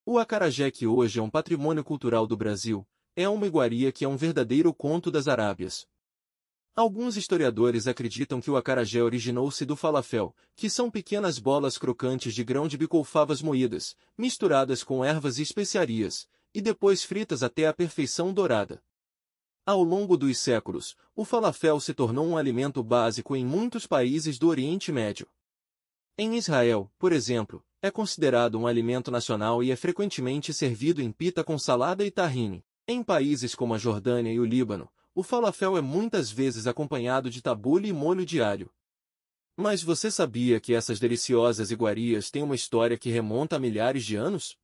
O acarajé, que hoje é um patrimônio cultural do Brasil, é uma iguaria que é um verdadeiro conto das Arábias. Alguns historiadores acreditam que o acarajé originou-se do falafel, que são pequenas bolas crocantes de grão de bico ou favas moídas, misturadas com ervas e especiarias, e depois fritas até a perfeição dourada. Ao longo dos séculos, o falafel se tornou um alimento básico em muitos países do Oriente Médio. Em Israel, por exemplo, é considerado um alimento nacional e é frequentemente servido em pita com salada e tahine. Em países como a Jordânia e o Líbano, o falafel é muitas vezes acompanhado de tabule e molho de alho. Mas você sabia que essas deliciosas iguarias têm uma história que remonta a milhares de anos?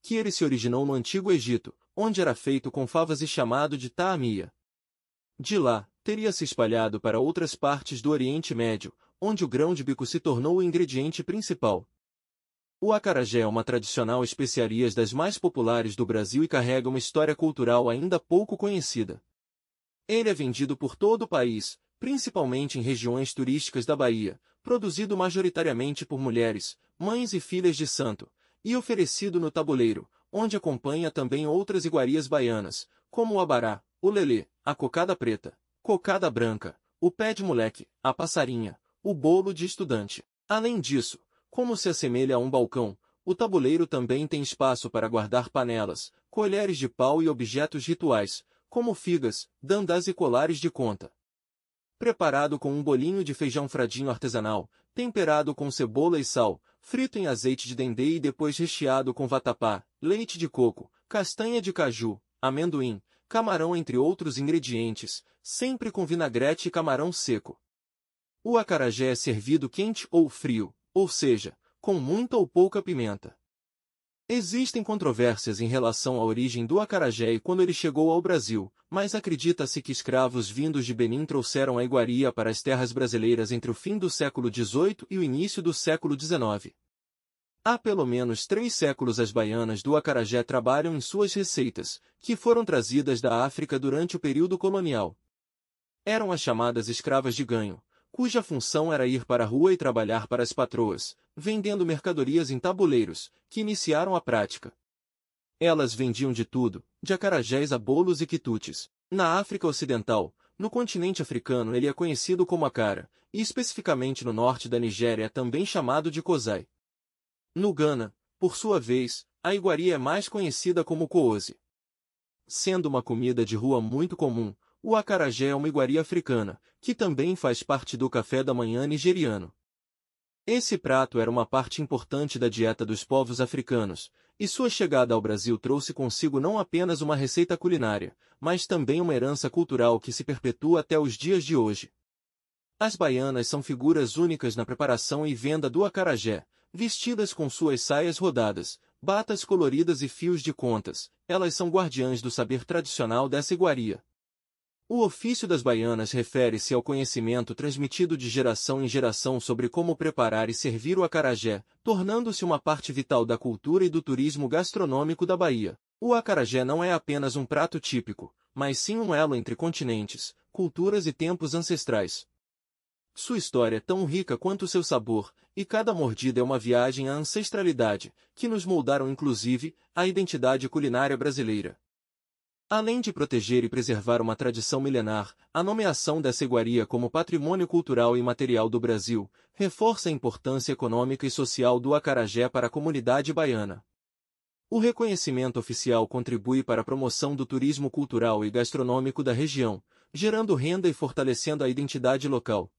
Que ele se originou no Antigo Egito, onde era feito com favas e chamado de ta'amia. De lá, teria se espalhado para outras partes do Oriente Médio, onde o grão de bico se tornou o ingrediente principal. O acarajé é uma tradicional especiarias das mais populares do Brasil e carrega uma história cultural ainda pouco conhecida. Ele é vendido por todo o país, principalmente em regiões turísticas da Bahia, produzido majoritariamente por mulheres, mães e filhas de santo, e oferecido no tabuleiro, onde acompanha também outras iguarias baianas, como o abará, o lelê, a cocada preta, cocada branca, o pé de moleque, a passarinha, o bolo de estudante. Além disso, como se assemelha a um balcão, o tabuleiro também tem espaço para guardar panelas, colheres de pau e objetos rituais, como figas, dandás e colares de conta. Preparado com um bolinho de feijão fradinho artesanal, temperado com cebola e sal, frito em azeite de dendê e depois recheado com vatapá, leite de coco, castanha de caju, amendoim, camarão entre outros ingredientes, sempre com vinagrete e camarão seco. O acarajé é servido quente ou frio, ou seja, com muita ou pouca pimenta. Existem controvérsias em relação à origem do acarajé e quando ele chegou ao Brasil, mas acredita-se que escravos vindos de Benim trouxeram a iguaria para as terras brasileiras entre o fim do século XVIII e o início do século XIX. Há pelo menos 3 séculos as baianas do acarajé trabalham em suas receitas, que foram trazidas da África durante o período colonial. Eram as chamadas escravas de ganho, cuja função era ir para a rua e trabalhar para as patroas, vendendo mercadorias em tabuleiros, que iniciaram a prática. Elas vendiam de tudo, de acarajés a bolos e quitutes. Na África Ocidental, no continente africano ele é conhecido como acara, e especificamente no norte da Nigéria é também chamado de kozai. No Ghana, por sua vez, a iguaria é mais conhecida como koose. Sendo uma comida de rua muito comum, o acarajé é uma iguaria africana, que também faz parte do café da manhã nigeriano. Esse prato era uma parte importante da dieta dos povos africanos, e sua chegada ao Brasil trouxe consigo não apenas uma receita culinária, mas também uma herança cultural que se perpetua até os dias de hoje. As baianas são figuras únicas na preparação e venda do acarajé, vestidas com suas saias rodadas, batas coloridas e fios de contas, elas são guardiãs do saber tradicional dessa iguaria. O ofício das baianas refere-se ao conhecimento transmitido de geração em geração sobre como preparar e servir o acarajé, tornando-se uma parte vital da cultura e do turismo gastronômico da Bahia. O acarajé não é apenas um prato típico, mas sim um elo entre continentes, culturas e tempos ancestrais. Sua história é tão rica quanto seu sabor, e cada mordida é uma viagem à ancestralidade, que nos moldaram inclusive a identidade culinária brasileira. Além de proteger e preservar uma tradição milenar, a nomeação dessa iguaria como Patrimônio Cultural e Imaterial do Brasil reforça a importância econômica e social do acarajé para a comunidade baiana. O reconhecimento oficial contribui para a promoção do turismo cultural e gastronômico da região, gerando renda e fortalecendo a identidade local.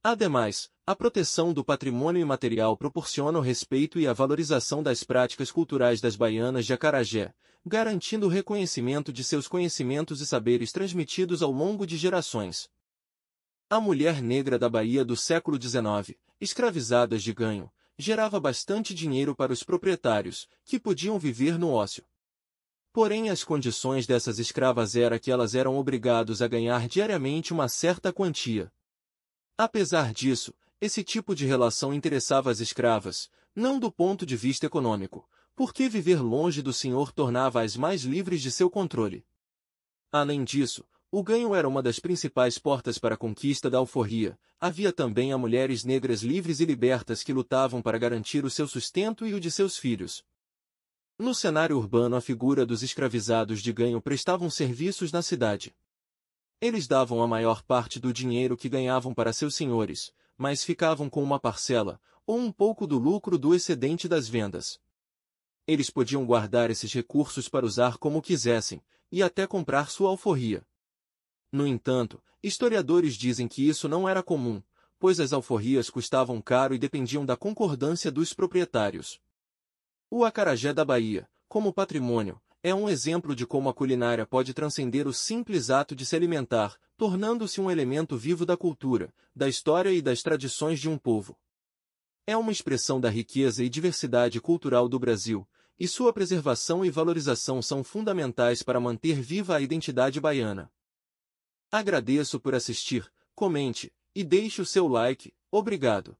Ademais, a proteção do patrimônio imaterial proporciona o respeito e a valorização das práticas culturais das baianas de acarajé, garantindo o reconhecimento de seus conhecimentos e saberes transmitidos ao longo de gerações. A mulher negra da Bahia do século XIX, escravizadas de ganho, gerava bastante dinheiro para os proprietários, que podiam viver no ócio. Porém, as condições dessas escravas era que elas eram obrigadas a ganhar diariamente uma certa quantia. Apesar disso, esse tipo de relação interessava as escravas, não do ponto de vista econômico, porque viver longe do senhor tornava-as mais livres de seu controle. Além disso, o ganho era uma das principais portas para a conquista da alforria. Havia também a mulheres negras livres e libertas que lutavam para garantir o seu sustento e o de seus filhos. No cenário urbano, a figura dos escravizados de ganho prestavam serviços na cidade. Eles davam a maior parte do dinheiro que ganhavam para seus senhores, mas ficavam com uma parcela, ou um pouco do lucro do excedente das vendas. Eles podiam guardar esses recursos para usar como quisessem, e até comprar sua alforria. No entanto, historiadores dizem que isso não era comum, pois as alforrias custavam caro e dependiam da concordância dos proprietários. O acarajé da Bahia, como patrimônio, é um exemplo de como a culinária pode transcender o simples ato de se alimentar, tornando-se um elemento vivo da cultura, da história e das tradições de um povo. É uma expressão da riqueza e diversidade cultural do Brasil, e sua preservação e valorização são fundamentais para manter viva a identidade baiana. Agradeço por assistir, comente e deixe o seu like. Obrigado.